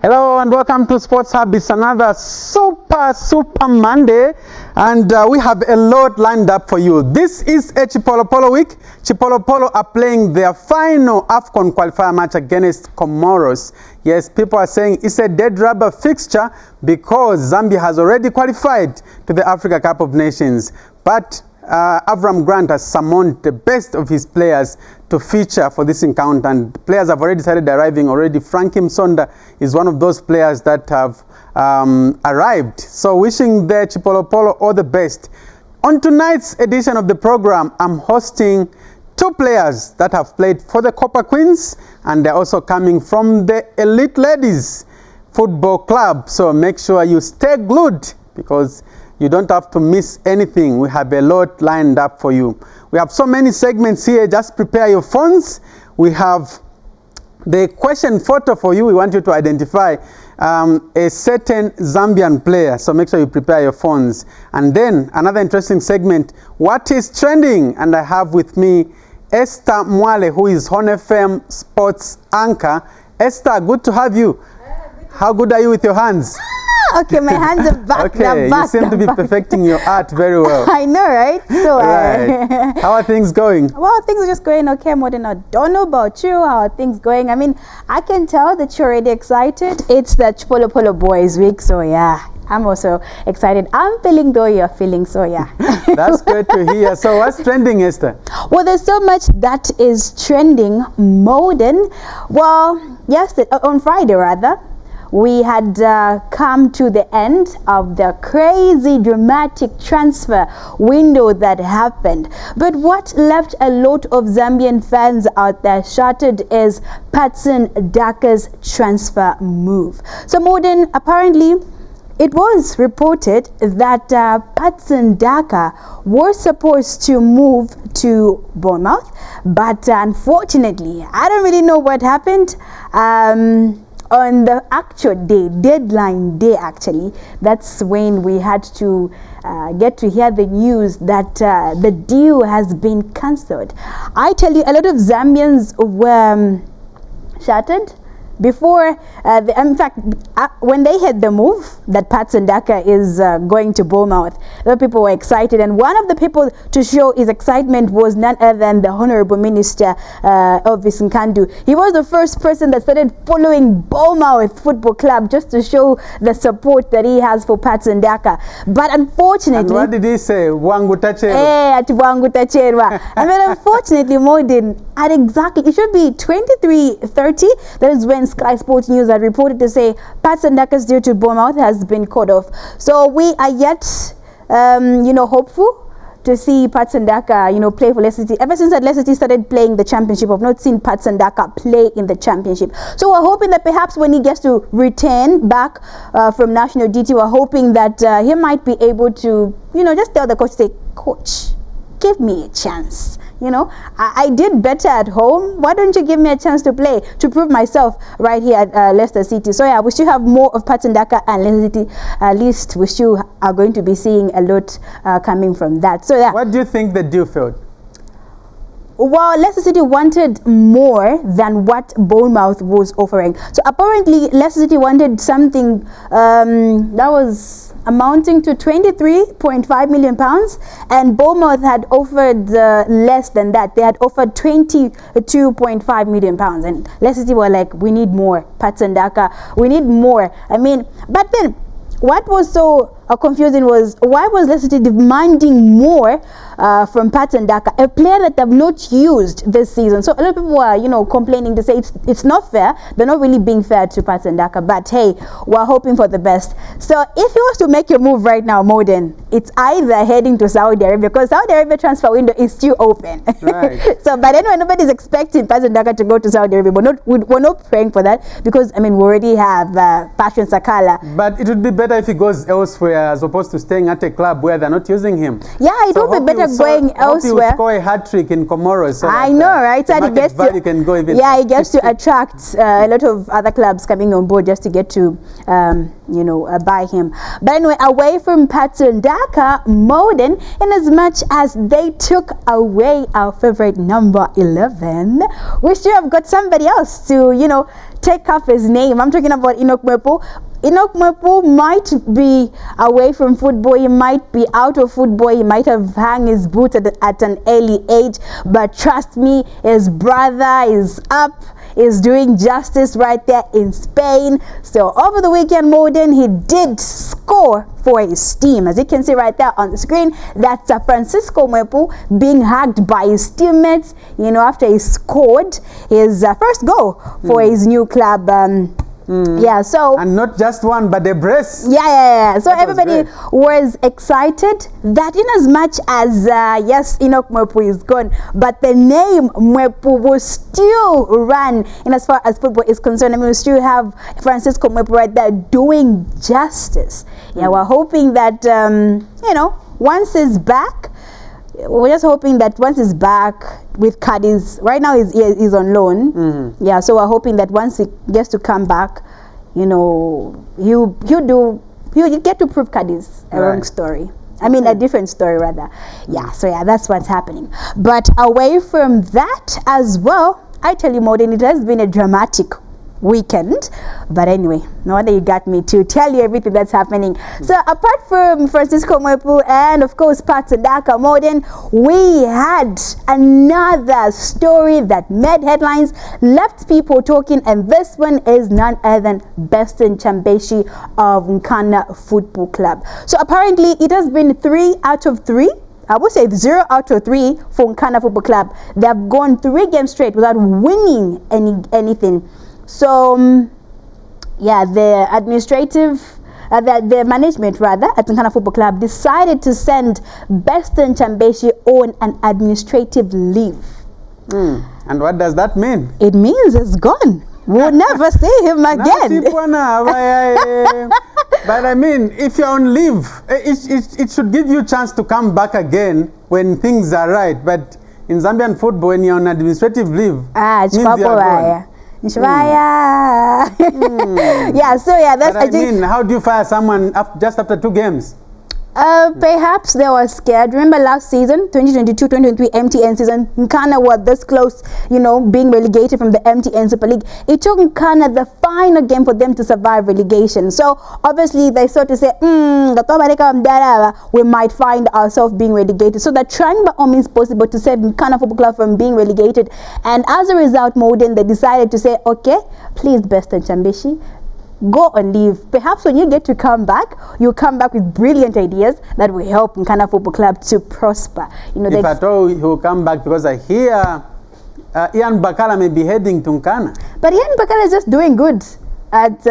Hello and welcome to Sports Hub. It's another super Monday, and we have a lot lined up for you. This is a Chipolo Polo week. Chipolo Polo are playing their final AFCON qualifier match against Comoros. Yes, people are saying it's a dead rubber fixture because Zambia has already qualified to the Africa Cup of Nations. But Avram Grant has summoned the best of his players to feature for this encounter, and players have already started arriving already. Frankie Msonda is one of those players that have arrived. So wishing the Chipolo Polo all the best. On tonight's edition of the program, I'm hosting two players that have played for the Copper Queens, and they're also coming from the Elite Ladies Football Club. So make sure you stay glued because you don't have to miss anything. We have a lot lined up for you. We have so many segments here. Just prepare your phones. We have the question photo for you. We want you to identify a certain Zambian player. So make sure you prepare your phones. And then another interesting segment, what is trending? And I have with me Esther Mwale, who is Hon FM sports anchor. Esther, good to have you. How good are you with your hands? Okay, my hands are back. Okay, you seem to be perfecting your art very well. I know, right? So, right. How are things going? Well, things are just going okay, more than I don't know about you. How are things going? I mean, I can tell that you're already excited. It's the Chipolo Polo Boys week, so yeah. I'm also excited. I'm feeling though you're feeling, so yeah. That's good to hear. So what's trending, Esther? Well, there's so much that is trending. Modern. Well, yesterday, on Friday rather, we had come to the end of the crazy dramatic transfer window that happened. But what left a lot of Zambian fans out there shattered is Patson Daka's transfer move. So Modern, apparently, it was reported that Patson Daka was supposed to move to Bournemouth, but unfortunately, I don't really know what happened. On the actual day, deadline day actually, that's when we had to get to hear the news that the deal has been cancelled. I tell you, a lot of Zambians were shattered before, in fact, when they had the move that Patson Daka is going to Bournemouth, a lot of people were excited, and one of the people to show his excitement was none other than the Honorable Minister Elvis Nkandu. He was the first person that started following Bournemouth Football Club just to show the support that he has for Patson Daka. But unfortunately, and what did he say? Wangu tacherwa. Ati wangu tacherwa. And then unfortunately, Modern, at exactly, it should be 23:30. That is when Sky Sports News had reported to say Patson Daka's deal to Bournemouth has been cut off. So we are yet, hopeful to see Patson Daka, play for Leicester City. Ever since that Leicester City started playing the championship, I've not seen Patson Daka play in the championship. So we're hoping that perhaps when he gets to return back from national duty, we're hoping that he might be able to, just tell the coach, say, coach, give me a chance. I did better at home. Why don't you give me a chance to play, to prove myself right here at Leicester City? So yeah, we still have more of Patson Daka and Leicester City. At least we still are going to be seeing a lot coming from that. So yeah. What do you think the deal failed? Well, Leicester City wanted more than what Bournemouth was offering. So apparently Leicester City wanted something that was amounting to £23.5 million, and Bournemouth had offered less than that. They had offered £22.5 million, and Leicester City were like, we need more, Patson Daka, we need more. I mean, but then what was so confusing was, why was Leicester City demanding more from Patson Daka, a player that they've not used this season? So a lot of people are, complaining to say it's not fair. They're not really being fair to Patson Daka, but hey, we're hoping for the best. So if you was to make your move right now, Modern, it's either heading to Saudi Arabia, because Saudi Arabia transfer window is still open. Right. So, but anyway, nobody's expecting Patson Daka to go to Saudi Arabia. We're not praying for that, because, I mean, we already have Passion Sakala. But it would be better if he goes elsewhere elsewhere as opposed to staying at a club where they're not using him. Yeah, it would be better going elsewhere. Hope you score a hat-trick in Comoros. So I know, right? So he gets to, can go even. Yeah, he gets to attract a lot of other clubs coming on board just to get to, buy him. But anyway, away from Thandiwe, Modern, in as much as they took away our favorite number 11, we should have got somebody else to, take off his name. I'm talking about Enoch Mwepu. Enoch Mwepu might be away from football, he might be out of football, he might have hung his boots at an early age, but trust me, his brother is up, is doing justice right there in Spain. So over the weekend, Modern, he did score for his team. As you can see right there on the screen, that's Francisco Mwepu being hugged by his teammates, after he scored his first goal for his new club. Yeah, so and not just one, but a brace. Yeah. So everybody was excited that in as much as yes, Enoch Mwepu is gone, but the name Mwepu will still run in as far as football is concerned. I mean, we still have Francisco Mwepu right there doing justice. Yeah, we're hoping that once he's back. We're just hoping that once he's back with Cadiz, right now he's on loan. Yeah, so we're hoping that once he gets to come back, he'll get to prove Cadiz a wrong story. I mean, a different story rather. Yeah, so yeah, that's what's happening. But away from that as well, I tell you, Modern, it has been a dramatic weekend. But anyway, no wonder you got me to tell you everything that's happening. So apart from Francisco Mwepu and of course Thandiwe, Modern, we had another story that made headlines, left people talking, and this one is none other than Beston Chambeshi of Nkana Football Club. So apparently it has been 3 out of 3. I would say 0 out of 3 for Nkana Football Club. They have gone 3 games straight without winning anything. So, yeah, the the management rather at Nkana Football Club decided to send Beston Chambeshi on an administrative leave. And what does that mean? It means it's gone. We'll never see him again. But I mean, if you're on leave, it should give you a chance to come back again when things are right. But in Zambian football, when you're on administrative leave, means you're gone. Yeah, so yeah, that's but I mean, how do you fire someone just after 2 games? Perhaps they were scared. Remember last season, 2022-2023 MTN season, Nkana was this close, being relegated from the MTN Super League. It took Nkana the final game for them to survive relegation. So obviously they sort of say, we might find ourselves being relegated. So they're trying by all means possible to save Nkana Football Club from being relegated. And as a result, Modern, they decided to say, okay, please, Beston Chambeshi, go on leave. Perhaps when you get to come back, you'll come back with brilliant ideas that will help Nkana Football Club to prosper. If at all he'll come back, because I hear Ian Bakala may be heading to Nkana. But Ian Bakala is just doing good at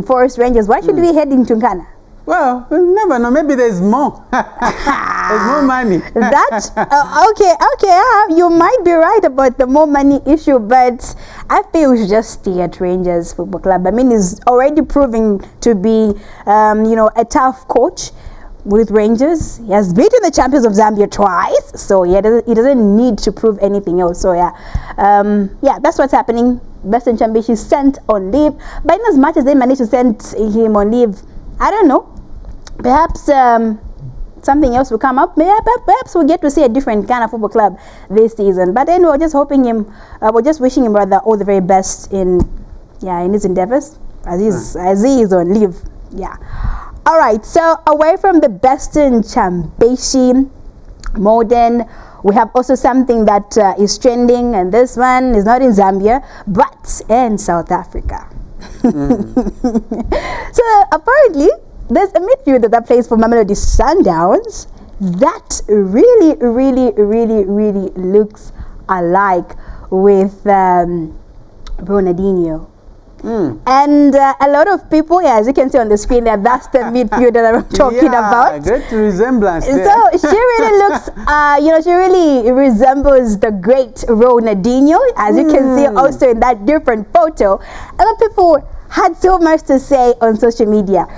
Forest Rangers. Why should we be heading to Nkana? Well, we'll never know. Maybe there's more. There's more money. Okay. You might be right about the more money issue, but I feel we should just stay at Rangers Football Club. I mean, he's already proving to be, a tough coach with Rangers. He has beaten the champions of Zambia twice, so he doesn't need to prove anything else. So that's what's happening. Beston Chambeshi sent on leave, but in as much as they managed to send him on leave, I don't know. Perhaps something else will come up. Perhaps we'll get to see a different kind of football club this season. But anyway, we're just hoping we're just wishing him rather all the very best in his endeavors as he is on leave. Yeah. All right. So away from the Beston Chambeshi, Modern, we have also something that is trending, and this one is not in Zambia, but in South Africa. So apparently there's a midfielder that plays for Mamelodi Sundowns that really looks alike with Ronaldinho. And a lot of people, as you can see on the screen there, that's the midfielder that I'm talking about. Great resemblance there. So she really looks, she really resembles the great Ronaldinho, as you can see also in that different photo. A lot of people had so much to say on social media.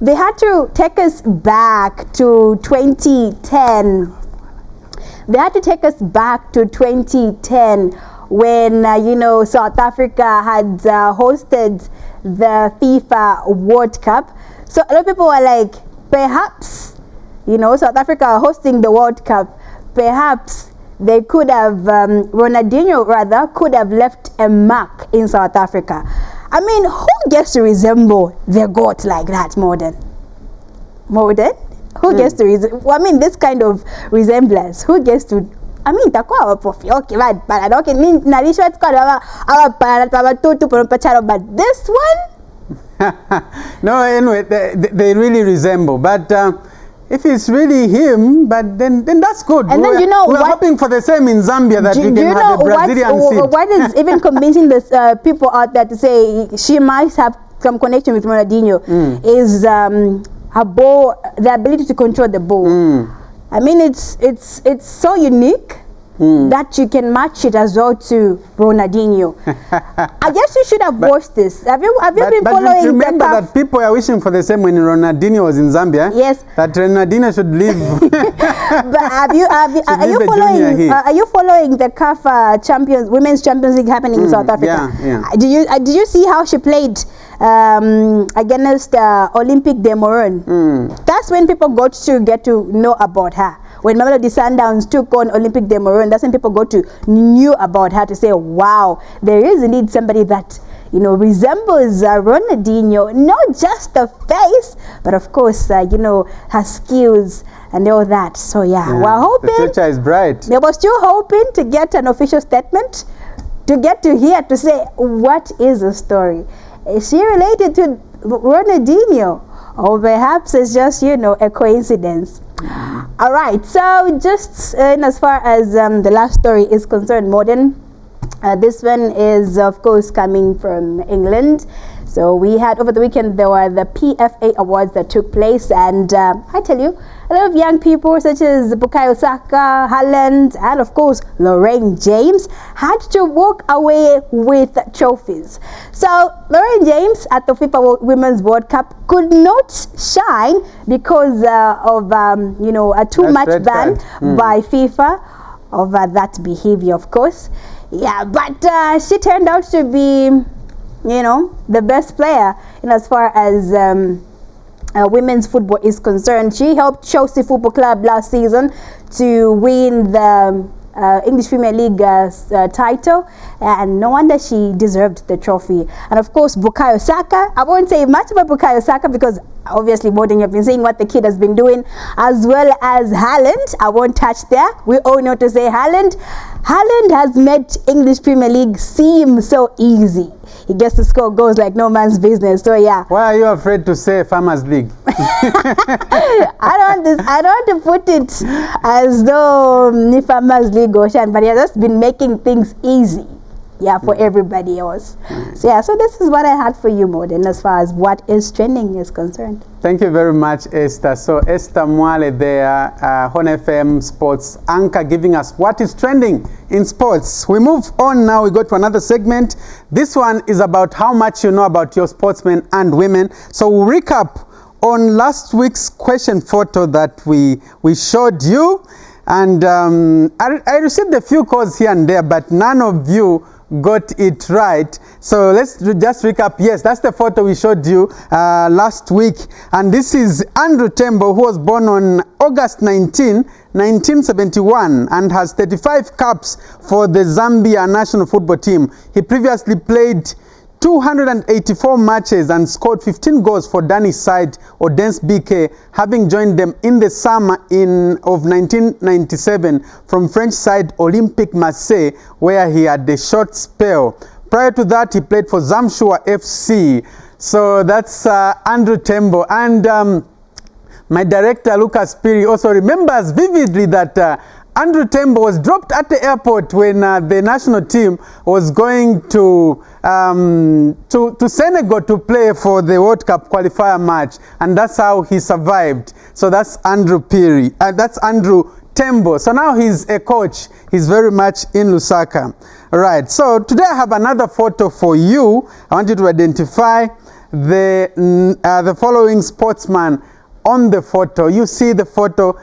they had to take us back to 2010. They had to take us back to 2010 when, South Africa had hosted the FIFA World Cup. So a lot of people were like, perhaps, South Africa hosting the World Cup, perhaps they could have, Ronaldinho rather, could have left a mark in South Africa. I mean, who gets to resemble the GOAT like that, Modern? Who gets to this kind of resemblance? Who gets to? I mean, but this one? No, anyway, they really resemble. But if it's really him, but then that's good. And then we're hoping for the same in Zambia, that we can have a Brazilian seed. What is even convincing this people out there to say she might have some connection with Ronaldinho is her ball, the ability to control the ball. I mean, it's so unique that you can match it as well to Ronaldinho. I guess you should have watched this. Have you been following? Remember that people are wishing for the same when Ronaldinho was in Zambia. Yes. That Ronaldinho should leave. But are you following the CAF Women's Champions League happening in South Africa? Yeah. Did you see how she played against Olympique de Morone? That's when people got to get to know about her. When Mamelodi Sundowns took on Olympique de Morone, that's when people knew about her, to say, wow, there is indeed somebody that resembles Ronaldinho, not just the face, but of course, her skills and all that. So we're hoping. The future is bright. They were still hoping to get an official statement, to get to hear, to say, what is the story? Is she related to Ronaldinho? Or perhaps it's just, a coincidence. All right, so just as far as the last story is concerned, Modern, this one is, of course, coming from England. So we had, over the weekend, there were the PFA Awards that took place, and I tell you, a lot of young people such as Bukayo Saka, Haaland, and of course Lorraine James had to walk away with trophies. So Lorraine James at the FIFA Women's World Cup could not shine because of a 2-match ban by FIFA over that behavior, of course. Yeah, but she turned out to be, the best player as far as women's football is concerned. She helped Chelsea Football Club last season to win the English Premier League title, and no wonder she deserved the trophy. And of course, Bukayo Saka, I won't say much about Bukayo Saka because obviously, more than you've been seeing what the kid has been doing, as well as Haaland. I won't touch there. We all know to say Haaland has made English Premier League seem so easy. He gets to score goals like no man's business. So why are you afraid to say Farmers League? I don't want to put it as though Farmers League or Shan, but he has just been making things easy. For everybody else. So so this is what I had for you, Modern, as far as what is trending is concerned. Thank you very much, Esther. So Esther Mwale there, Hon FM Sports anchor, giving us what is trending in sports. We move on now. We go to another segment. This one is about how much you know about your sportsmen and women. So we'll recap on last week's question photo that we showed you. And I received a few calls here and there, but none of you got it right. So let's just recap. Yes, that's the photo we showed you last week. And this is Andrew Tembo, who was born on August 19, 1971, and has 35 caps for the Zambia national football team. He previously played 284 matches and scored 15 goals for Danish side Odense BK, having joined them in the summer of 1997 from French side Olympique Marseille, where he had a short spell. Prior to that, he played for Zamshua FC. So that's Andrew Tembo. And my director, Lucas Piri, also remembers vividly that Andrew Tembo was dropped at the airport when the national team was going to Senegal to play for the World Cup qualifier match, and that's how he survived. So that's Andrew Piri. That's Andrew Tembo. So now he's a coach. He's very much in Lusaka. All right. So today I have another photo for you. I want you to identify the following sportsman on the photo. You see the photo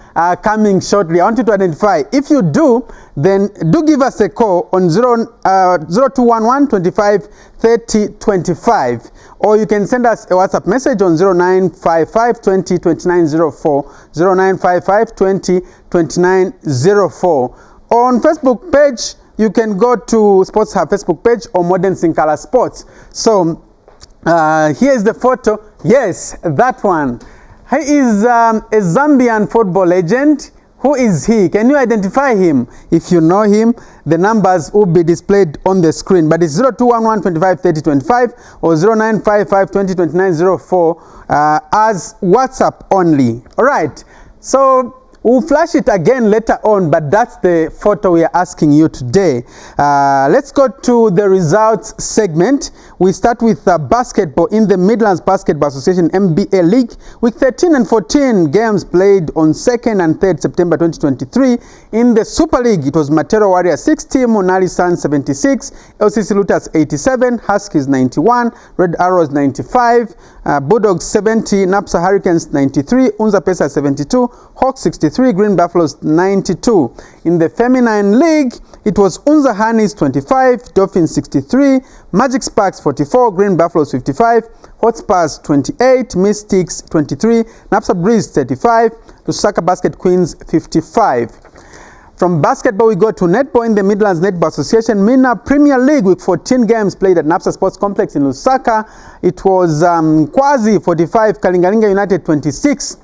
coming shortly. I want you to identify. If you do, then do give us a call on 0211 25 30 25, or you can send us a WhatsApp message on 0955 20 29 04, 0955 20 29 04. On Facebook page, you can go to Sports Hub Facebook page or Modern Sincala Sports. So here's the photo. Yes, that one. He is a Zambian football legend. Who is he? Can you identify him? If you know him, the numbers will be displayed on the screen. But it's 0211 25 30 25 or 0955 20 29 04 as WhatsApp only. All right. So we'll flash it again later on, but that's the photo we are asking you today. Let's go to the results segment. We start with basketball in the Midlands Basketball Association MBA League with 13 and 14 games played on 2nd and 3rd September 2023. In the Super League, it was Matero Warriors 60, Monali Suns 76, LCC Looters 87, Huskies 91, Red Arrows 95, Bulldogs 70, Napsa Hurricanes 93, Unza Pesa 72, Hawks 63, Green Buffaloes 92. In the Feminine League, it was Unza Hanis 25, Dolphins 63, Magic Sparks 44, Green Buffaloes 55, Hotspurs 28, Mystics 23, Napsa Breeze 35, Lusaka Basket Queens 55. From basketball, we go to netball in the Midlands Netball Association Mina Premier League with 14 games played at Napsa Sports Complex in Lusaka. It was Kwazi 45, Kalingalinga United 26,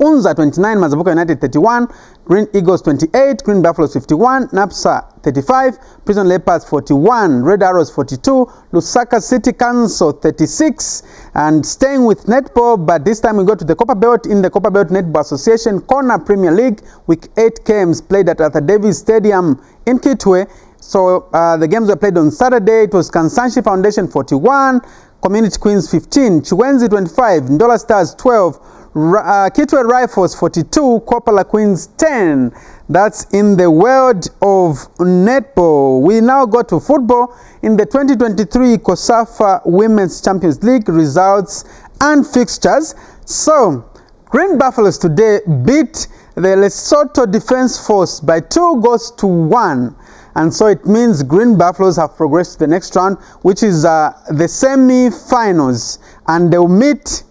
Unza 29, Mazabuka United 31, Green Eagles 28, Green Buffaloes 51, Napsa 35, Prison Leopards 41, Red Arrows 42, Lusaka City Council 36. And staying with netball, but this time we go to the Copper Belt in the Copper Belt Netball Association Corner Premier League with 8 games played at Arthur Davis Stadium in Kitwe. So the games were played on Saturday. It was Kansanshi Foundation 41, Community Queens 15, Chiwenzi 25, Ndola Stars 12, Kitwe Rifles 42, Kopala Queens 10. That's in the world of netball. We now go to football in the 2023 COSAFA Women's Champions League results and fixtures. So, Green Buffaloes today beat the Lesotho Defense Force by 2-1. And so it means Green Buffaloes have progressed to the next round, which is the semi-finals. And they'll meet,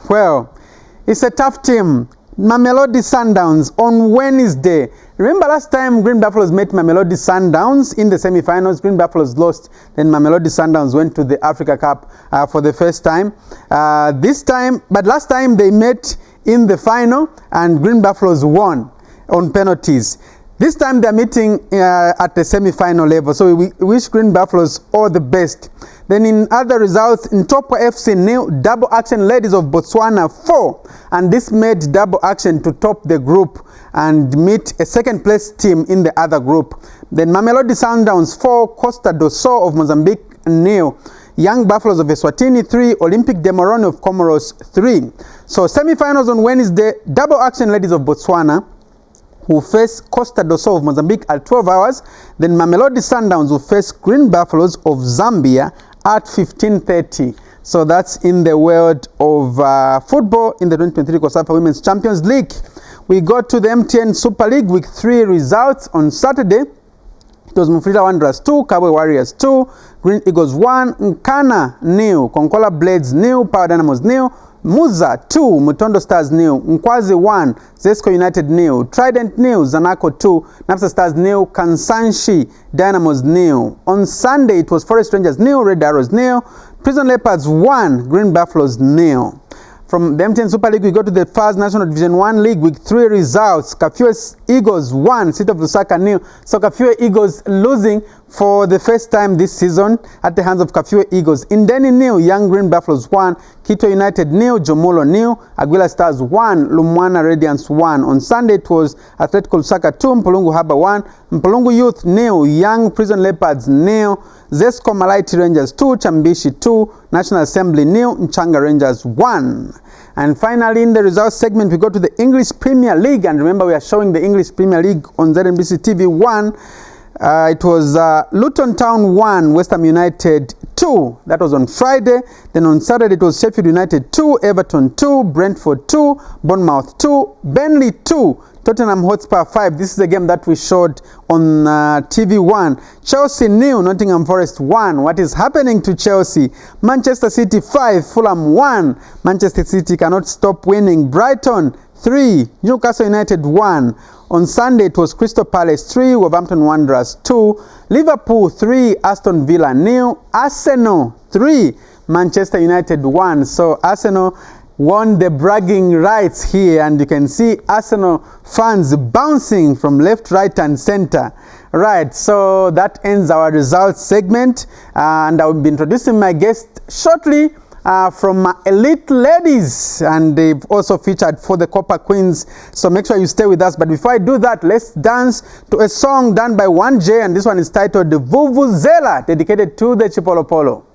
well, it's a tough team. Mamelodi Sundowns on Wednesday. Remember last time Green Buffaloes met Mamelodi Sundowns in the semi-finals. Green Buffaloes lost. Then Mamelodi Sundowns went to the Africa Cup for the first time. But last time they met in the final and Green Buffaloes won on penalties. This time they're meeting at the semi-final level. So we wish Green Buffaloes all the best. Then in other results, in Topo FC nil, Double Action Ladies of Botswana 4. And this made Double Action to top the group and meet a second place team in the other group. Then Mamelodi Sundowns 4, Costa do Sol of Mozambique nil. Young Buffaloes of Eswatini 3, Olympic de Moroni of Comoros 3. So semi-finals on Wednesday, Double Action Ladies of Botswana who face Costa do Sol of Mozambique at 12 hours. Then Mamelodi Sundowns will face Green Buffaloes of Zambia at 15:30. So that's in the world of football in the 2023 COSAFA Women's Champions League. We go to the MTN Super League with 3 results on Saturday. It was Mufulira Wanderers 2, Kabwe Warriors 2, Green Eagles 1, Nkana nil, Konkola Blades nil, Power Dynamos nil, Muza 2, Mutondo Stars nil, Nkwazi 1, Zesco United nil, Trident nil, Zanaco 2, Napsa Stars nil, Kansanshi Dynamos nil. On Sunday it was Forest Rangers nil, Red Arrows nil, Prison Leopards 1, Green Buffaloes nil. From the MTN Super League, we go to the First National Division 1 League with 3 results. Kafue Eagles 1, City of Lusaka nil. So Kafue Eagles losing for the first time this season at the hands of Kafue Eagles. Indeni nil, Young Green Buffaloes 1, Quito United nil, Jomolo nil, Aguila Stars 1, Lumwana Radiance 1. On Sunday it was Atletico Lusaka 2, Mpulungu Harbour 1, Mpulungu Youth nil, Young Prison Leopards nil, Zesco Malaiti Rangers 2, Chambishi 2, National Assembly nil, Nchanga Rangers 1. And finally, in the results segment, we go to the English Premier League. And remember, we are showing the English Premier League on ZNBC TV 1. It was Luton Town 1, West Ham United 2. That was on Friday. Then on Saturday it was Sheffield United 2, Everton 2, Brentford 2, Bournemouth 2, Burnley 2, Tottenham Hotspur 5. This is a game that we showed on TV1. Chelsea 0, Nottingham Forest 1. What is happening to Chelsea? Manchester City 5, Fulham 1. Manchester City cannot stop winning. Brighton 3, Newcastle United 1. On Sunday it was Crystal Palace 3, Wolverhampton Wanderers 2, Liverpool 3, Aston Villa 0, Arsenal 3, Manchester United 1. So Arsenal won the bragging rights here, and you can see Arsenal fans bouncing from left, right and center. Right, so that ends our results segment, and I will be introducing my guest shortly from Elite Ladies, and they've also featured for the Copper Queens, so make sure you stay with us. But before I do that, let's dance to a song done by 1J, and this one is titled The Vuvuzela, dedicated to the Chipolopolo.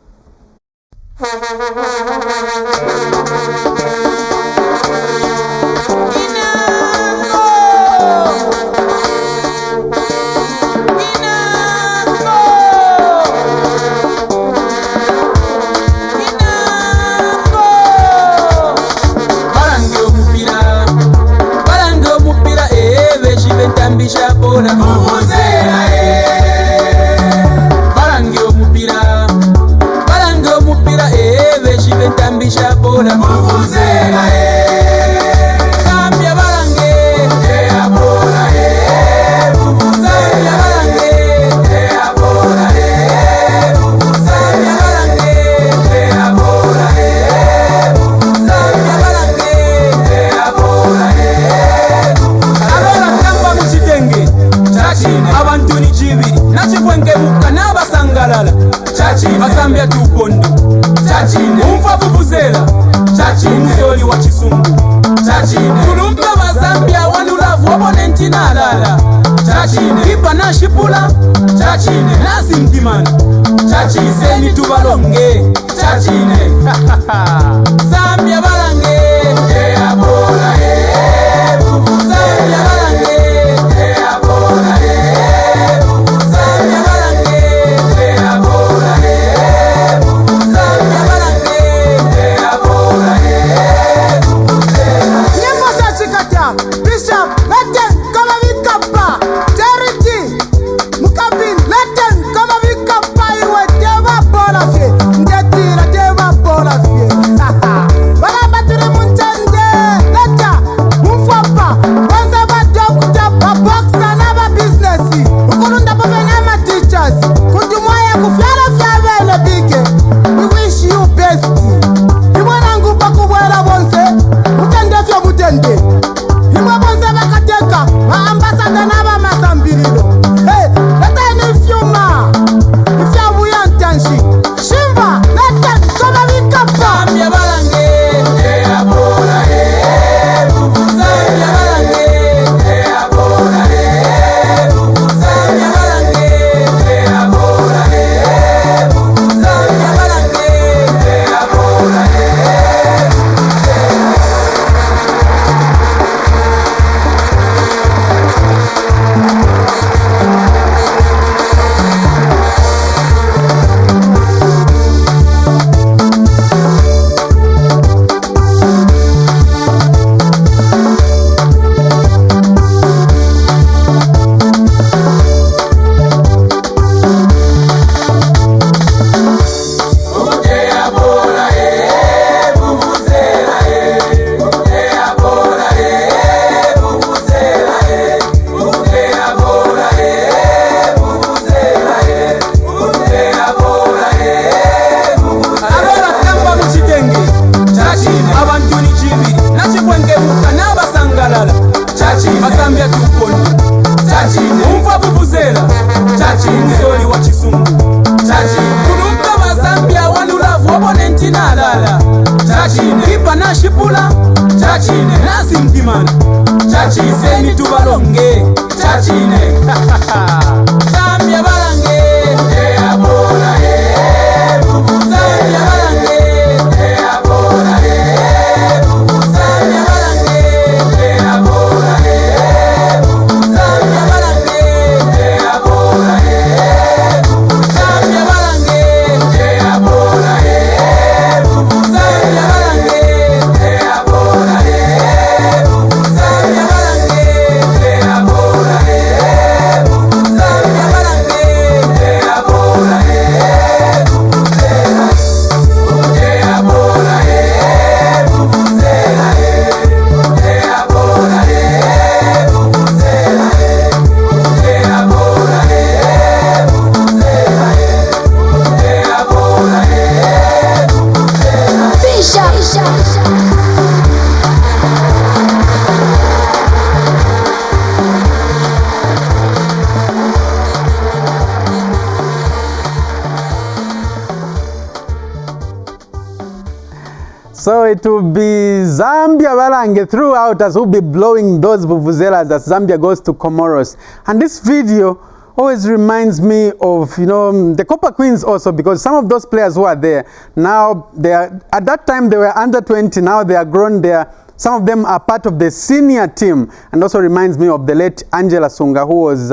So it will be Zambia Balange throughout as we'll be blowing those vuvuzelas as Zambia goes to Comoros. And this video always reminds me of, you know, the Copper Queens also, because some of those players who are there now, they are, at that time they were under 20, now they are grown there. Some of them are part of the senior team, and also reminds me of the late Angela Sunga, who was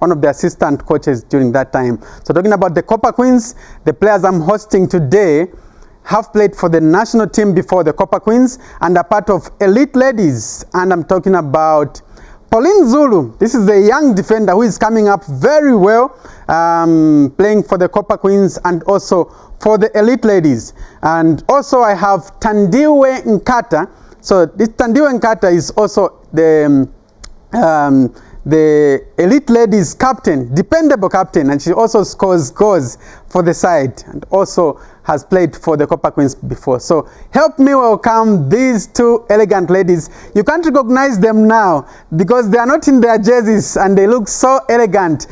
one of the assistant coaches during that time. So talking about the Copper Queens, the players I'm hosting today have played for the national team before the Copper Queens and are part of elite ladies. And I'm talking about Pauline Zulu. This is a young defender who is coming up very well, playing for the Copper Queens and also for the elite ladies. And also I have Thandiwe Nkhata. So this Thandiwe Nkhata is also the elite ladies captain, dependable captain, and she also scores goals for the side and also has played for the Copper Queens before. So help me welcome these two elegant ladies. You can't recognize them now because they are not in their jerseys and they look so elegant.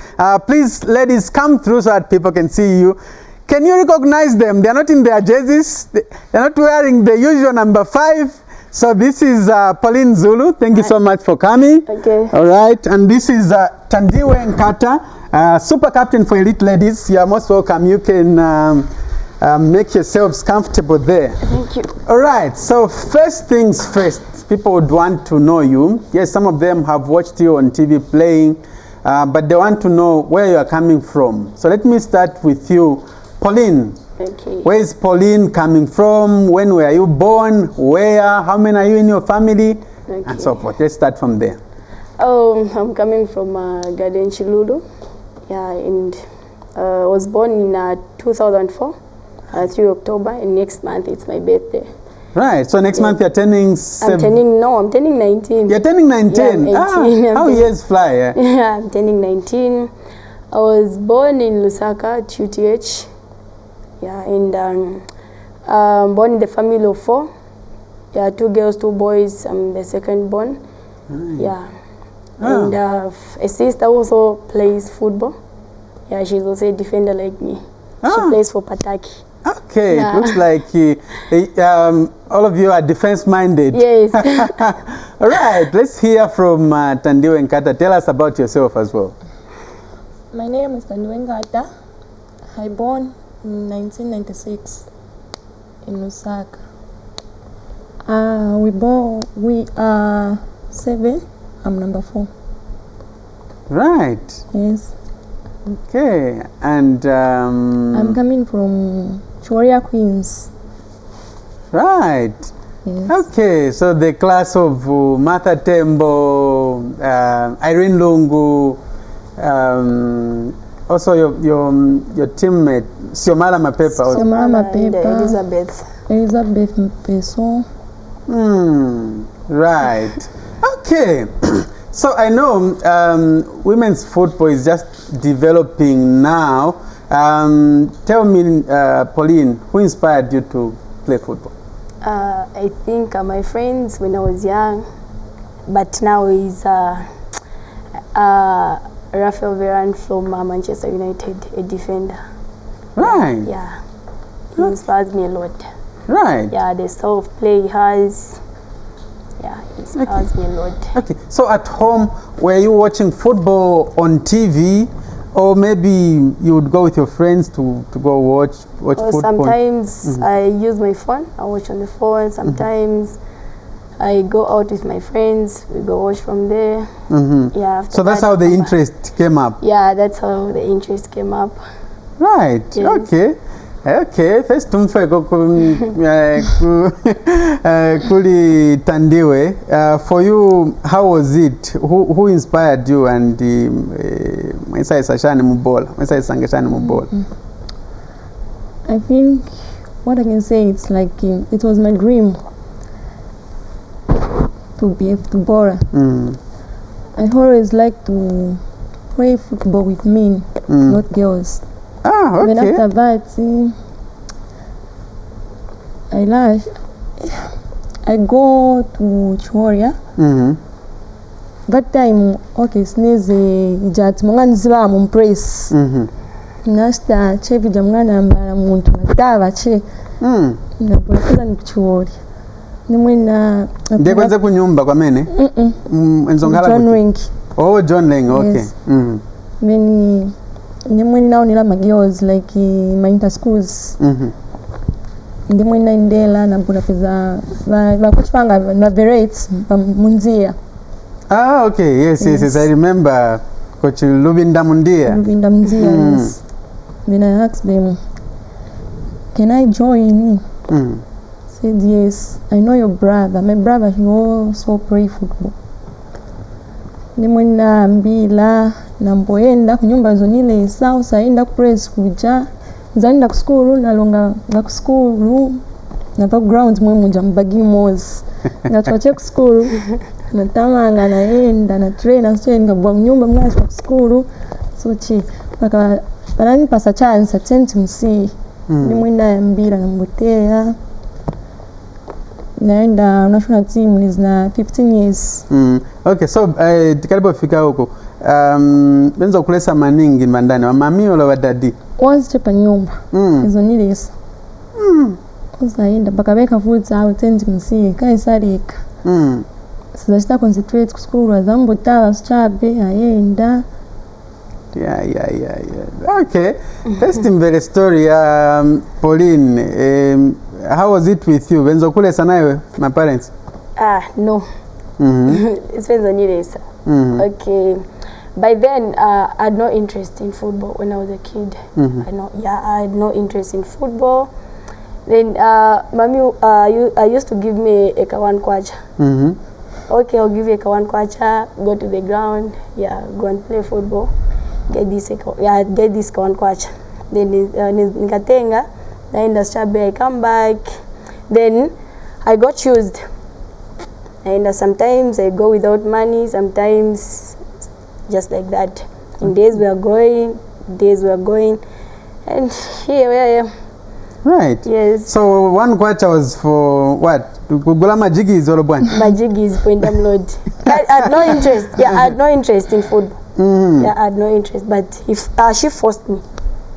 Please, ladies, come through so that people can see you. Can you recognize them? They are not in their jerseys. They are not wearing the usual number 5. So this is Pauline Zulu. Thank you so much for coming. Okay. All right. And this is Thandiwe Nkhata, super captain for elite ladies. You are most welcome. You can make yourselves comfortable there. Thank you. All right. So first things first, people would want to know you. Yes, some of them have watched you on TV playing, but they want to know where you are coming from. So let me start with you, Pauline. Okay. Where is Pauline coming from? When were you born? Where? How many are you in your family? Okay. And so forth. Let's start from there. I'm coming from Garden Chilulu. Yeah, and I was born in 2004, 3 October, and next month it's my birthday. Right. So next month you're turning I'm turning 19. You're turning 19? Yeah, 18. How years fly, yeah? Yeah, I'm turning 19. I was born in Lusaka, UTH. Yeah, and born in the family of 4. Yeah, 2 girls, 2 boys. I'm the second born. Right. Yeah. And a sister also plays football. Yeah, she's also a defender like me. She plays for Pataki. Okay, Yeah. it looks like all of you are defense-minded. Yes. All right, let's hear from Thandiwe Nkhata. Tell us about yourself as well. My name is Thandiwe Nkhata. I born in 1996 in Lusaka. We are 7. I'm number 4. Right. Yes. Okay, and I'm coming from Warrior Queens. right. Yes. Okay, so the class of Martha Tembo, Irene Lungu, also your teammate Siomala Mapepa. Siomala Mapepa. Elizabeth Mpeso. Right. Okay. So I know women's football is just developing now. Tell me, Pauline, who inspired you to play football? I think my friends when I was young, but now is Rafael Varane from Manchester United, a defender. Right. Yeah, he inspires me a lot. Right. Yeah, the style of play he has. Yeah, it inspires me a lot. Okay. So at home, were you watching football on TV, or maybe you would go with your friends to go watch football? Sometimes I use my phone. I watch on the phone. Sometimes I go out with my friends. We go watch from there. Yeah. So that's how the interest came up. Yeah, that's how the interest came up. Right. Yes. Okay. Okay. First, tumfe kuli Thandiwe. For you, how was it? Who inspired you? And I think what I can say, it's like it was my dream to be a footballer. I always like to play football with men, not girls. Ah, okay. Then after that, I go to Chiwaria. That time, okay, sneeze ijat mungani ziba mumpress. Nasta chevi jamngana mbara muntu matava che. Ngapolekeza nikuchiwoli. Nimwina ndiye kwenze kunyumba kwa mene enzongala John Ring. Oh, John Leng, okay. Yes. Many nimwina now nila magirls like my inter schools. Ndimwina indela na mpuna peza vakuchipanga na verets munzia. Ah, okay. Yes. I remember Coach Lubinda Mundia. Yes. When I asked them, can I join? Said yes. I know your brother. My brother, he also play football. Nimwina mbila namboenda kunyumba zonile sao saenda kupress kuja zaenda ku school nalonga na ku school na background mwe munja mbagi mos natwache ku school natamanga naenda na trainer senga bwa nyumba mwana ku school so chi paka banani pasa chance attempt msi nimwina mbila nambotea naenda national team is na 15 years. Okay, so tikalipo fika huko benzo kulesa maningi mandani wa mami wala wadadi once chepa nyumba izo nilesa uzaenda bakabeka futhi awutendi msi kaisarika sizashita concentrate ku school azambo tawa sichabe ayenda. Yeah. Okay. First in the story, Pauline, how was it with you? Benzo kule sana my parents? No. It's Benzo nilesa. Okay. By then, I had no interest in football when I was a kid. I had no interest in football. Then, mommy, I used to give me a kawan kwacha. Okay, I'll give you a kawan kwacha, go to the ground, go and play football. Get this kawan kwacha. Then, nikatenga, naenda shabe, I come back. Then, I got used. And sometimes I go without money, sometimes just like that. In days we are going, and here we are. Right. Yes. So one kwacha was for what? Kugula majigi is all one. Majigi is for load. I had no interest. I had no interest in football. I had no interest. But if she forced me.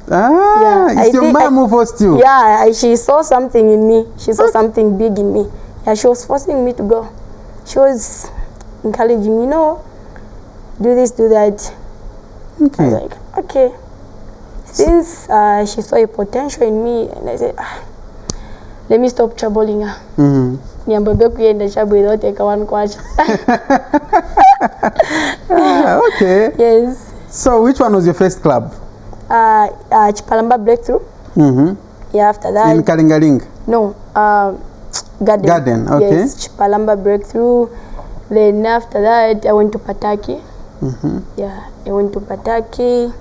It's your mom who forced you. Yeah, she saw something in me. She saw something big in me. Yeah, she was forcing me to go. She was encouraging me, do this, do that. Okay. I was like, okay. Since she saw a potential in me, and I said, let me stop troubling her. Niambobe kuenda shabu without take one kwacha. Okay. Yes. So which one was your first club? Chipalamba Breakthrough. Yeah, after that. In Kalingaling? No. Garden. Garden, okay. Yes, Chipalamba Breakthrough. Then after that, I went to Pataki. Yeah, I went to Pataki.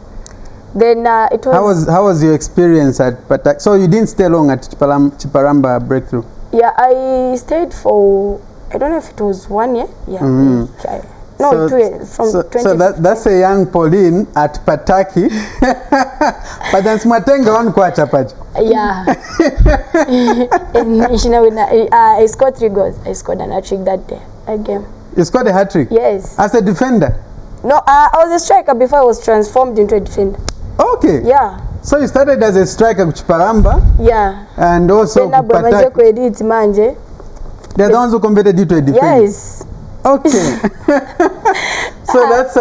Then it was... How was your experience at Pataki? So you didn't stay long at Chipalamba Breakthrough? Yeah, I stayed for, I don't know if it was 1 year. Yeah. No, so, 2 years. From 20. So that's a young Pauline at Pataki. But then Smatenga on kwacha pacha. Yeah. I scored 3 goals. I scored an hat-trick that day. Again. You scored a hat-trick? Yes. As a defender? No, I was a striker before I was transformed into a defender. Okay. Yeah. So you started as a striker with Chipalamba? Yeah. And also Pataki. They're the ones who converted you to a defender? Yes. Okay. So that's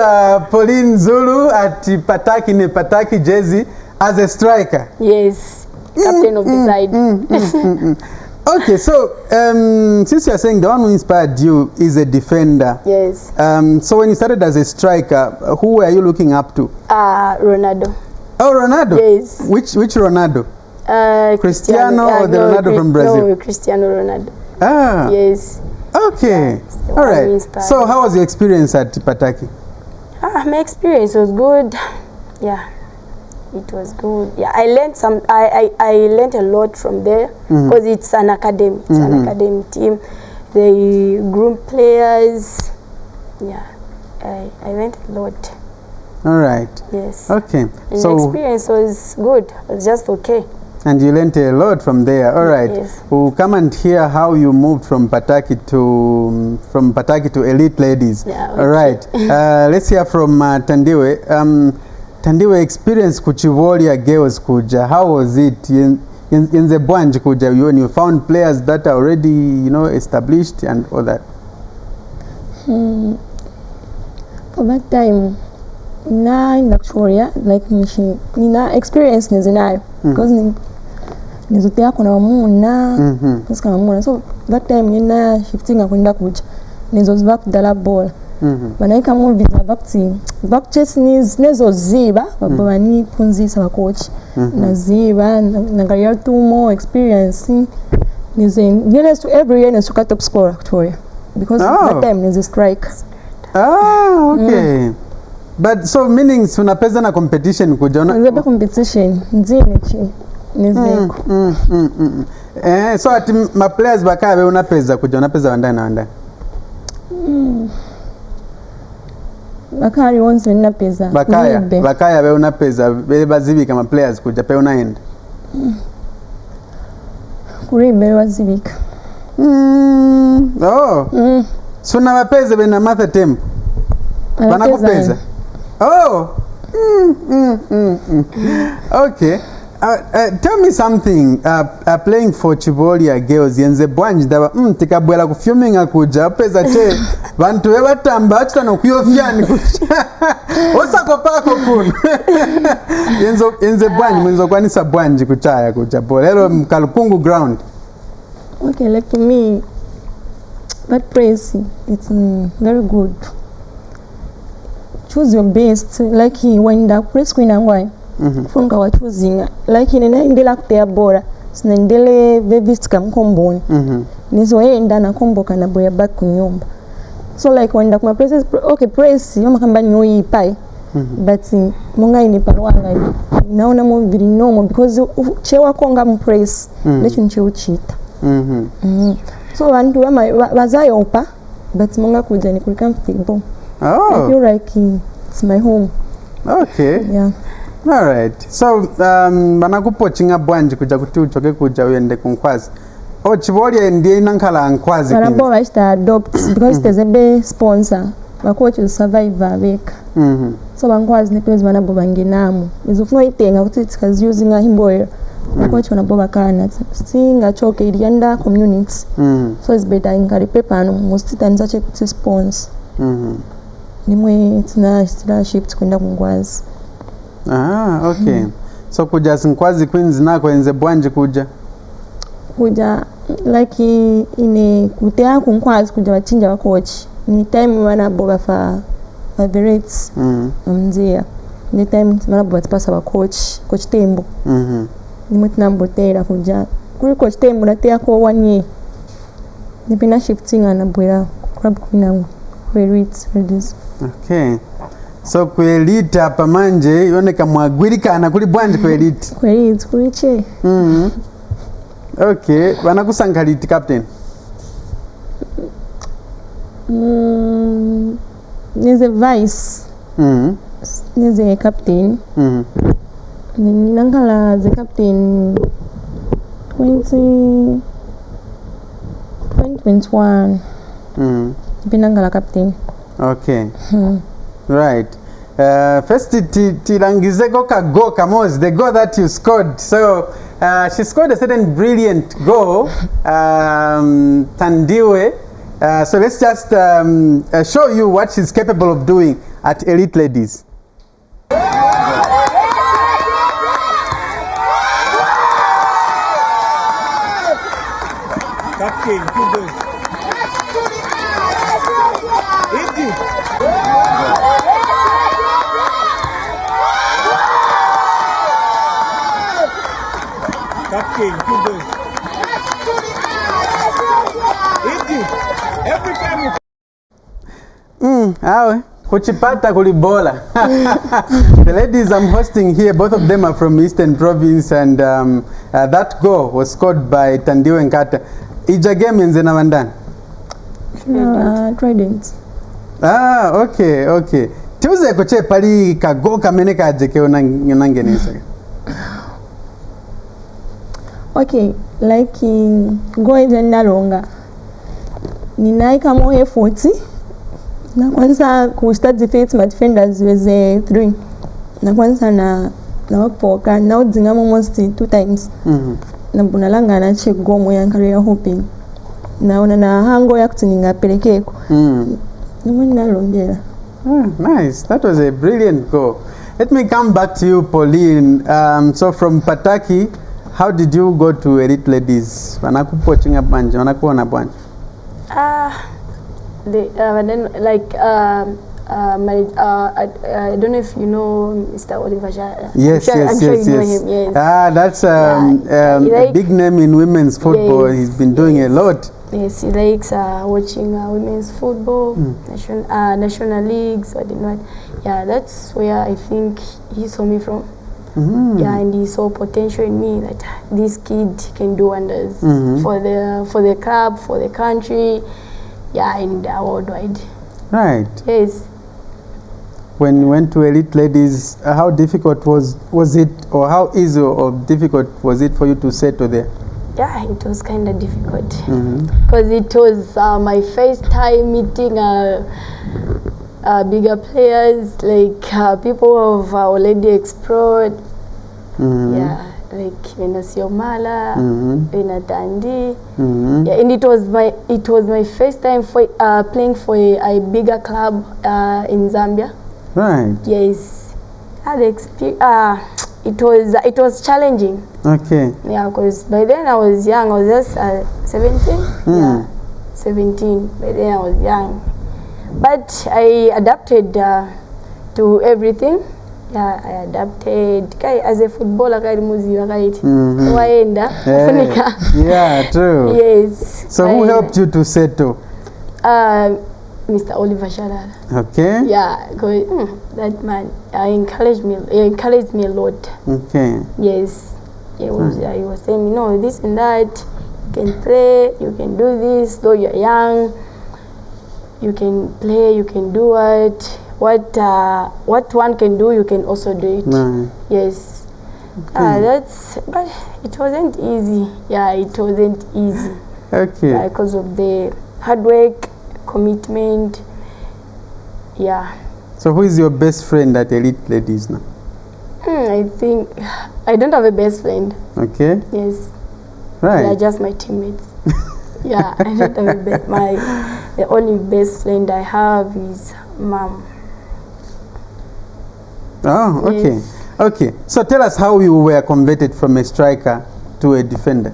Pauline Zulu at Pataki jersey as a striker? Yes. Captain of the side. Okay, so since you're saying the one who inspired you is a defender. Yes. So when you started as a striker, who were you looking up to? Ronaldo. Oh, Ronaldo? Yes. Which Ronaldo? Cristiano or the Ronaldo from Brazil? No, Cristiano Ronaldo. Ah. Yes. Okay. All right. So how was your experience at Pataki? My experience was good. Yeah. It was good. Yeah, I learned I learned a lot from there because it's an academy. It's an academy team. They groom players. Yeah, I learned a lot. All right. Yes. Okay. And so the experience was good. It was just okay. And you learned a lot from there. All right. Yes. We'll come and hear how you moved from Pataki to Elite Ladies. Yeah. Okay. All right. Let's hear from Thandiwe. Thandiwe, experience kuchivolia girls kuja. How was it? in the Bwanji kuja, when you found players that are already, you know, established and all that? For that time, in Victoria, like nina experience nizinayo because nizotea kuna muna kama muna, so that time nina shifting kwenda kuja nizoziva kudala bola banaika mu visa back chase nezo ziba babani kunzisa coach na ziba nangalia tu more experience nize to every year nisuka top scorer Victoria because that time nize strike. Okay. But so meaning unapeza na competition kuja na competition nzine chi nizeko so ati ma players bakabe unapeza kuja unapeza wandani na wandani bakari wonse ninapeza bakaya be unapeza be bazibika ma players kuja pe unaenda kuribe bazibika so na bapeza be na matha tempo banakupeza Okay. Tell me something. Playing for Chibolia girls yenze Bwanji daba tikabwela kufilminga kuja peza che bantu bebatamba achitana kuyofyani kuja osako pako kuno yenze Bwanji mwenzo kwanisa Bwanji kuchaya kuja bola hello mkalukungu ground. Okay, like to me that praise it's very good. Choose your best, like when the press queen angwai funga wa choosing like ninaendela kutea bora sinaendele bevistika mkomboni nizoenda na komboka na boya back kunyumba, so like when the press okay press yoma kamba ni oyipai but munga ini parwanga naona mo very normal because chewa konga mpress lecho ncheuchita so wantu wazayo upa but munga kuja ni kuli comfortable. I feel like it's my home. Okay. Yeah. All right. So banakupochinga Bwanji kuja kuti uchoke kuja uende kunkwazi. Chibolia ndiye inankhala nkwazi. Banabo bashita adopt because there's a big sponsor. Bakochi survivor beka. So bankwazi nepezi banabo banginamu. Izofuna itenga kuti it's using a himboyo. Bakochi banabo bakana. Singa choke ilienda community. So it's better ingari paper no most times ache kuti sponsor. Nimwe tina shift kwenda kungwazi. Okay. So kuja sinkwazi queens nako enze Bwanji kuja like ine kutea kungwazi kuja wachinja wa coach ni time wana boba fa favorites mzia ni time wana boba pasa wa coach Tembo nimwe tinambotera kuja kuri coach Tembo natea ko 1 year nipina shifting anabwera club kwinangu reduce. Okay. So kwelite hapa manje yoneka mwagwirikana kuli Bwanji kwelite. Kwelite kuliche. Okay, banakusangaliti captain. Nize vice. Nize captain. Ninangala the captain 2021. Binangala captain. Okay. Right. First tilangizeko go kamozi the goal that you scored. So she scored a certain brilliant goal, Thandiwe. So let's just show you what she's capable of doing at Elite Ladies. Captain, good. Captain, good. Every time you kuchipata kulibola. The ladies I'm hosting here, both of them are from Eastern Province, and that goal was scored by Thandiwe Nkhata. Ija game nze na wandani? Trident. Okay. Tuze koche pali kago kamene kajeke unangenisa. Okay, like go ije ndalonga. Ninaika mo effort. Na kwanza ku start defeat my defenders with 3. Na kwanza na wapoka na udzinga almost 2 times. nambunalanga anachegomwe ya career hopping naona na hango yakuti ningapelekeko nimwe nalongera. Nice, that was a brilliant goal. Let me come back to you, Pauline. So from Pataki, how did you go to Elite Ladies? Wanakupoching banje, wanakuona banje? I don't know if you know Mr. Oliver. Yes, I'm sure you know him. Yes. That's a big name in women's football. Yes, he's been doing a lot. Yes, he likes watching women's football, national leagues. I didn't know. Yeah, that's where I think he saw me from. Yeah, and he saw potential in me that this kid can do wonders for the club, for the country, yeah, and worldwide. Right. Yes. When you went to Elite Ladies, how difficult was it, or how easy or difficult was it for you to settle there? Yeah, it was kind of difficult because it was my first time meeting bigger players, like people who have already explored. Yeah, like Venasiomala, Venatandi. Yeah, and it was my first time for playing for a bigger club in Zambia. Right. Yes, it was challenging. Okay. Yeah, because by then I was young. I was just 17. Yeah, 17. By then I was young, but I adapted to everything. Yeah, I adapted. As a footballer, yeah, true. Yes. So who helped you to settle? Mr. Oliver Shalala. Okay. Yeah, because that man encouraged me. He encouraged me a lot. Okay. Yes. He was saying, no, this and that. You can play. You can do this. Though you're young, you can play. You can do it. What one can do, you can also do it. Right. Yes. Okay. But it wasn't easy. Yeah, it wasn't easy. Okay. Because of the hard work, commitment. Yeah. So who is your best friend at Elite Ladies now? I think I don't have a best friend. Okay. Yes. Right. They are just my teammates. Yeah, I don't have a the only best friend I have is Mom. Oh, okay. Yes. Okay. So tell us how you were converted from a striker to a defender.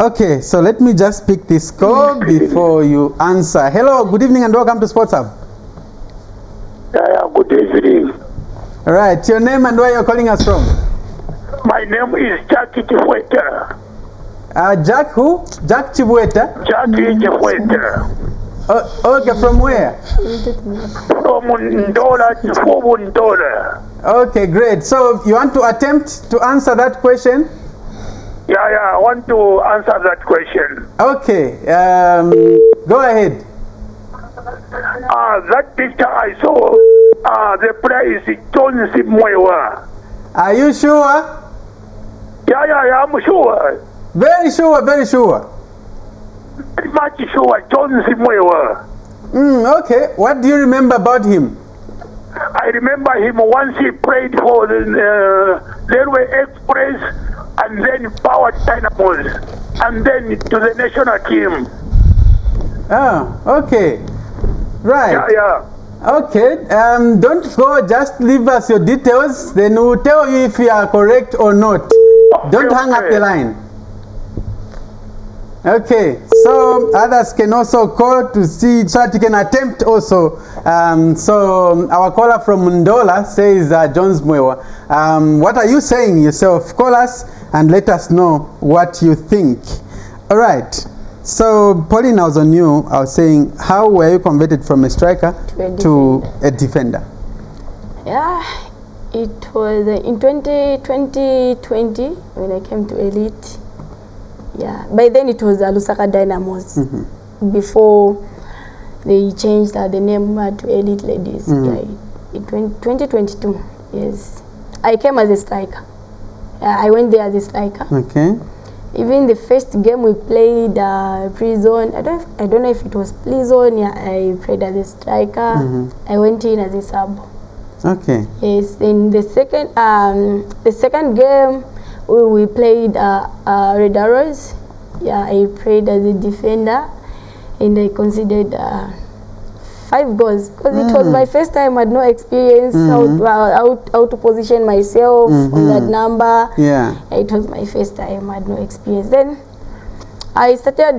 Okay, so let me just pick this call before you answer. Hello, good evening and welcome to Sports Hub. Good evening. All right, your name and where you're calling us from? My name is Jackie Chibweta. Jack who? Jack Chibweta? Jackie Chibweta. Okay, from where? From Ndola, Chifubu Ndola. Okay, great. So you want to attempt to answer that question? Yeah, I want to answer that question. Okay, go ahead. That picture I saw, the player is John Simwewa. Are you sure? Yeah, I'm sure. Very sure, very sure. Pretty much sure, John Simwewa. Okay, what do you remember about him? I remember him once he played for the Railway Express and then Power Dynamos and then to the national team. Okay. Right. Yeah. Okay, don't go, just leave us your details, then we'll tell you if you are correct or not. Okay, don't hang up the line. Okay, so others can also call to see, so that you can attempt also. So our caller from Ndola says, Jones Mwewa, what are you saying yourself? Call us and let us know what you think. All right. So, Pauline, I was on you. I was saying, how were you converted from a striker to a defender? Yeah, it was in 2020 when I came to Elite. Yeah, by then it was Lusaka Dynamos before they changed the name to Elite Ladies. Yeah, in 2022. Yes, I came as a striker. I went there as a striker. Okay. Even the first game we played Prison, I don't know if it was Prison. Yeah, I played as a striker. I went in as a sub. Okay. Yes. Then the second game we played Red Arrows. Yeah, I played as a defender, and I considered 5 goals because it was my first time. I had no experience how to position myself on that number. Yeah, it was my first time. I had no experience. Then I started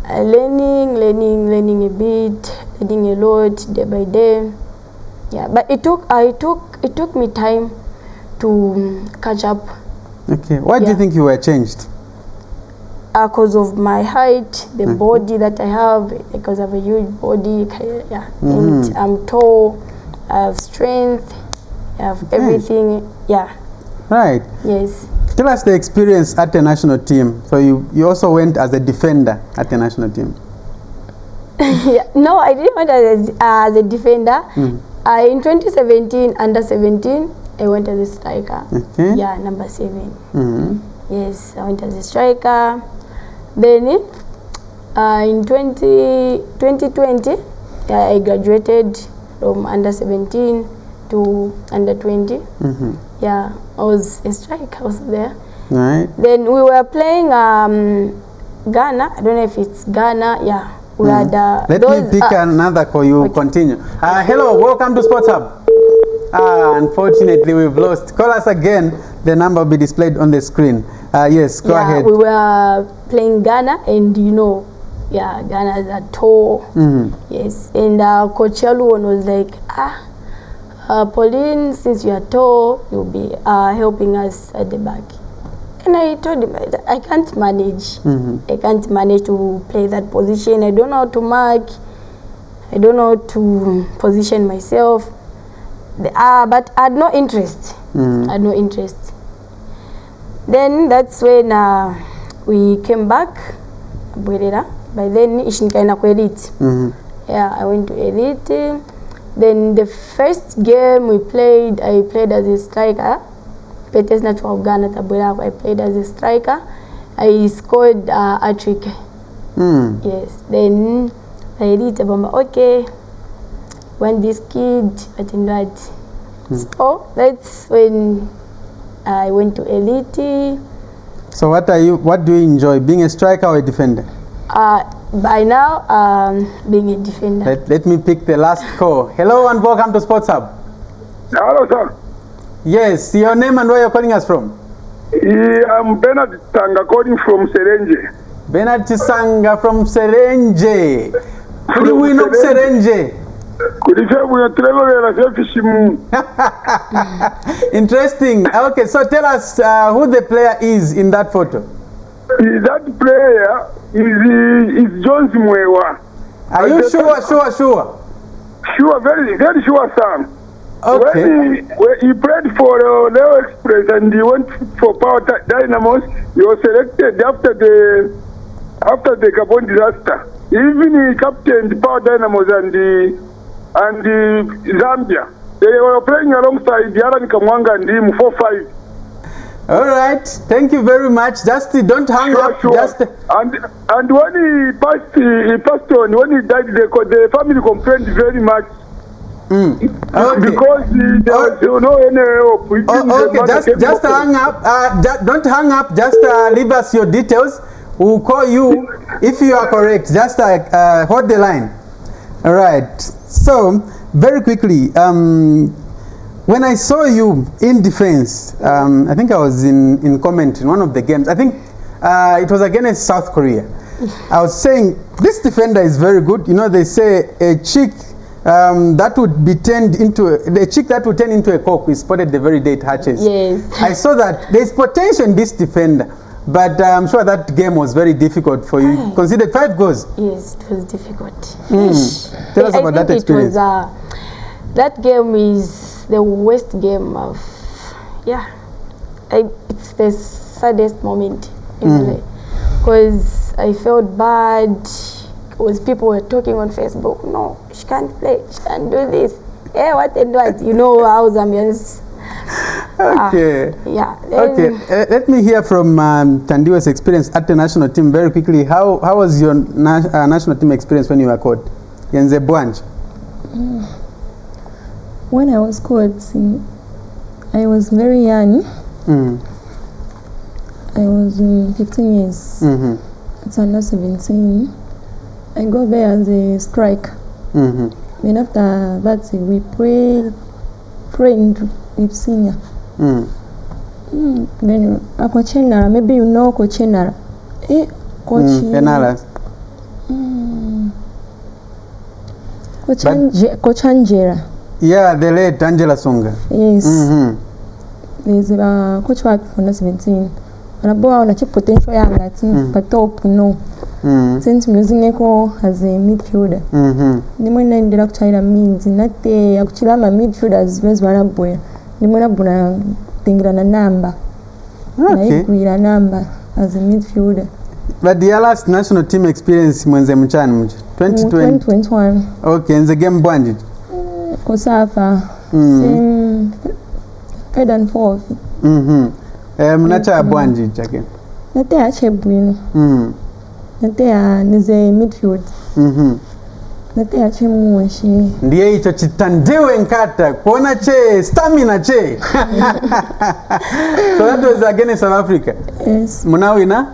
learning a bit, learning a lot day by day. Yeah, but it took me time to catch up. Okay, why do you think you were changed? Because of my height, the body that I have, because I have a huge body, and I'm tall, I have strength, I have everything, Right. Yes. Tell us the experience at the national team. So you also went as a defender at the national team. No, I didn't went as a defender. In 2017, under 17, I went as a striker. Okay. Yeah, number 7. Yes, I went as a striker. Then in 2020, I graduated from under 17 to under 20. Yeah, I was a striker also there. Right. Then we were playing Ghana. I don't know if it's Ghana. Yeah, we had. Let me pick another call. You continue. Hello, welcome to Sports Hub. Unfortunately, we've lost. Call us again. The number will be displayed on the screen. Yes, go ahead. We were playing Ghana, and Ghana is a tall. Yes, and Coach Yaluon was like, Pauline, since you are tall, you'll be helping us at the back. And I told him, I can't manage. I can't manage to play that position. I don't know how to mark. I don't know how to position myself. But I had no interest. I had no interest. Then that's when we came back. By then, Ishinkaina Elite. Yeah, I went to Elite. Then the first game we played, I played as a striker. Petes Natural Ghana Tabula, I played as a striker. I scored a trick. Yes. Then I did okay. When this kid, I did that. So that's when I went to Elite. So what do you enjoy, being a striker or a defender? By now, being a defender. Let me pick the last call. Hello and welcome to Sports Hub. Hello, sir. Yes, your name and where you're calling us from? I'm Bernard Tanga calling from Serenge. Bernard Chisanga from Serenge. Could we know Serenge? Interesting. Okay, so tell us who the player is in that photo. That player is Jones Mwewa. Are you sure? Sure, very, very sure, sir. Okay. When he played for Leo Express and he went for Power Dynamos, he was selected after the Gabon disaster. Even he captained Power Dynamos and Zambia. They were playing alongside Yaran Kamwanga and him 4-5. All right, thank you very much. Just don't hang up. Sure. Just and when he passed on, when he died, the family complained very much. Okay. Because there was no any help. Okay, just hang up. Don't hang up. Just leave us your details. We'll call you if you are correct. Just hold the line. All right. So very quickly, when I saw you in defense, I think I was in comment in one of the games. I think it was against South Korea. I was saying this defender is very good. You know, they say a chick that would be turned into a chick that would turn into a cock is spotted the very day it hatches. Yes. I saw that there's potential in this defender, but I'm sure that game was very difficult for you. You considered 5 goals. Yes, it was difficult. Tell us about that experience. That game is the worst game of, it's the saddest moment in my life, because I felt bad, because people were talking on Facebook, no, she can't play, she can't do this, what and what, you know how Zambians. Okay. Okay. Let me hear from Thandiwe's experience at the national team very quickly. How was your national team experience when you were called? Yenze Bwanj. When I was called, I was very young. I was 15 years. It's under 17. I go there as a striker. Then after that, we trained with senior. Then Coach Enara, maybe you know Coach Enara. Coach Enara. Coach Angela. Yeah, the late Angela Sunga. Yes. There's a coach for under 17. And about a potential young team, but top no. Since using Echo as a midfielder. The one in the China means not the actual midfielders was one boy. The one abuna tingra number. Okay. A number as a midfielder. But the last national team experience was 2021. Okay, and the game bonded. Kosafa. Same third and fourth. Nacha bonded again. Not there Chebuino. Not there is a midfield. Not there Chemushi. Ndiye hicho Thandiwe Nkhata kuona che stamina che. So that was against South Africa. Yes. Munawina?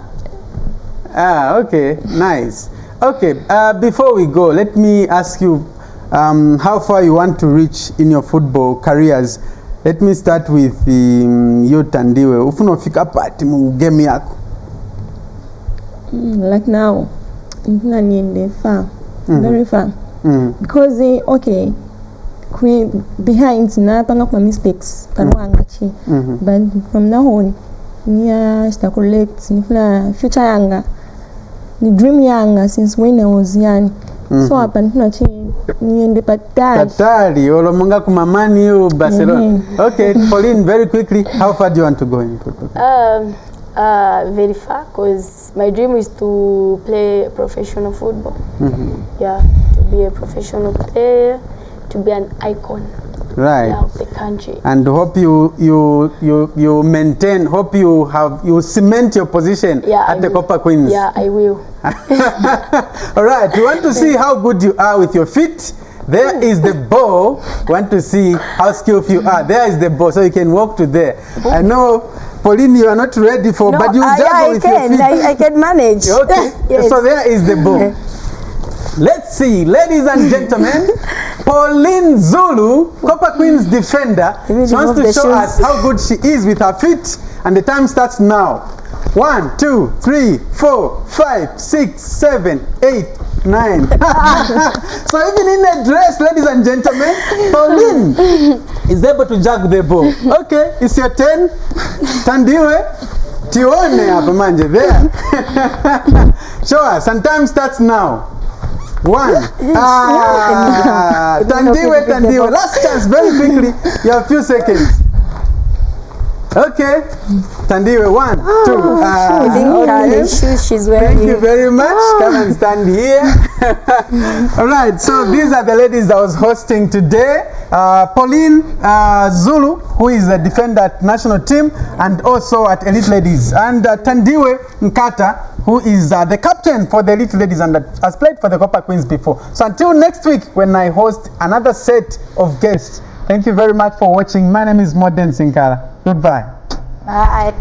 Okay, nice. Okay, before we go, let me ask you how far you want to reach in your football careers. Let me start with you, Thandiwe. Ufunofika pati mu game yako. Like now, I need far, very far. Because okay, behind na panga kwa mistakes, panwangachi. But from now on, niya start collect nifuna future yanga. Ni dream yanga since when I was young. So happen to niende patari olomunga kumamani you Barcelona. Okay, Pauline, very quickly, how far do you want to go in football? Very far, because my dream is to play professional football. Yeah, to be a professional player, to be an icon. Right. Yeah, of the country. And hope you maintain, hope you cement your position at the Copper Queens. Yeah, I will. All right, we want to see how good you are with your feet. There is the ball. We want to see how skillful you are. There is the ball, so you can walk to there. I know, Pauline, you are not ready for, No, but you juggle with your feet. I can manage. Okay, Yes. so there is the ball. Let's see, ladies and gentlemen, Pauline Zulu, Copper Queen's defender, she wants to show us how good she is with her feet, and the time starts now. 1, 2, 3, 4, 5, 6, 7, 8, 9. So even in a dress, ladies and gentlemen, Pauline is able to juggle the ball. Okay, it's your turn. Thandiwe, tione hapa manje there. Show us, and time starts now. 1. Thandiwe. Last chance, very quickly. You have a few seconds. Okay. Thandiwe, 1, 2. The shoes she's wearing. Thank you very much. Come and stand here. All right. So these are the ladies I was hosting today. Pauline Zulu, who is a defender at national team and also at Elite Ladies, and Thandiwe Nkhata, who is the captain for the Elite Ladies and has played for the Copper Queens before. So until next week when I host another set of guests, thank you very much for watching. My name is Modern Sinkara. Goodbye. Bye.